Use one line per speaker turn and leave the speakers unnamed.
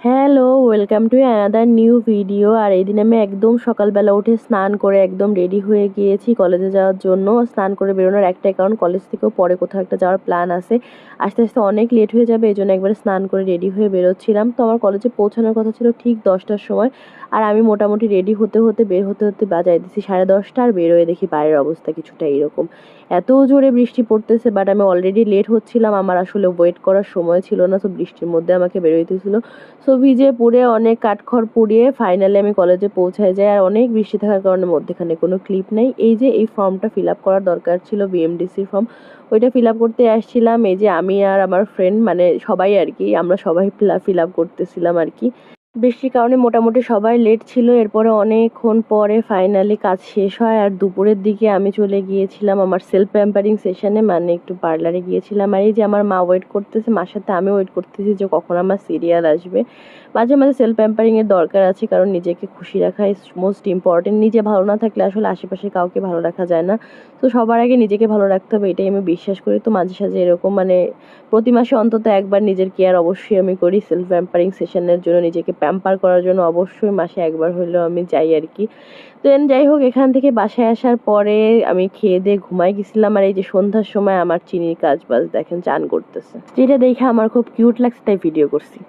Hello, welcome to another new video. আর এই দিন আমি একদম সকালবেলা উঠে স্নান করে একদম রেডি হয়ে গিয়েছি কলেজে যাওয়ার জন্য। স্নান করে বেরোনোর একটাই কারণ, কলেজ থেকেও পরে কোথাও একটা যাওয়ার প্ল্যান আছে। আস্তে আস্তে অনেক লেট হয়ে যাবে, এই জন্য একবারে স্নান করে রেডি হয়ে বেরোচ্ছিলাম। তো আমার কলেজে পৌঁছানোর কথা ছিল ঠিক 10টার সময়। আর আমি মোটামুটি রেডি হতে হতে বের হতে হতে বাজায় দিচ্ছি 10:30। আর বেরোয় দেখি বাইরের অবস্থা কিছুটা এরকম। এত জোরে বৃষ্টি পড়তেছে, বাট আমি অলরেডি লেট হচ্ছিলাম, আমার আসলে ওয়েট করার সময় ছিল না। তো বৃষ্টির মধ্যে আমাকে বেরোইতে ছিল। সো ভিজে পুড়ে অনেক কাঠখড় পুড়িয়ে ফাইনালি আমি কলেজে পৌঁছায় যাই। আর অনেক বৃষ্টি থাকার কারণে মধ্যেখানে কোনো ক্লিপ নেই। এই যে এই ফর্মটা ফিল আপ করার দরকার ছিল, বিএমডিসির ফর্ম, ওইটা ফিল আপ করতে আসছিলাম। এই যে আমি আর আমার ফ্রেন্ড, মানে সবাই আর কি, আমরা সবাই ফিল আপ করতেছিলাম আর কি। বৃষ্টির কারণে মোটামুটি সবাই লেট ছিল। এরপরে অনেকক্ষণ পরে ফাইনালি কাজ শেষ হয়। আর দুপুরের দিকে আমি চলে গিয়েছিলাম আমার সেলফ প্যাম্পারিং সেশনে, মানে একটু পার্লারে গিয়েছিলাম। আর এই যে আমার মা ওয়েট করতেছে, মার সাথে আমি ওয়েট করতেছি যে কখন আমার সিরিয়াল আসবে। মাঝে মাঝে সেলফ প্যাম্পারিংয়ের দরকার আছে, কারণ নিজেকে খুশি রাখা ইজ মোস্ট ইম্পর্টেন্ট। নিজে ভালো না থাকলে আসলে আশেপাশে কাউকে ভালো রাখা যায় না। তো সবার আগে নিজেকে ভালো রাখতে হবে, এটাই আমি বিশ্বাস করি। তো মাঝে সাঝে এরকম মানে প্রতি মাসে অন্তত একবার নিজের কেয়ার অবশ্যই আমি করি। সেলফ প্যাম্পারিং সেশনের জন্য, নিজেকে প্যাম্পার করার জন্য অবশ্যই মাসে একবার হলেও আমি যাই আর কি। দেন যাই হোক, এখান থেকে বাসায় আসার পরে আমি খেয়ে দিয়ে ঘুমাই গেছিলাম। আর এই যে সন্ধ্যার সময় আমার চিনির কাজ বাজ দেখেন চান করতেছে, যেটা দেখে আমার খুব কিউট লাগছে, তাই ভিডিও করছি।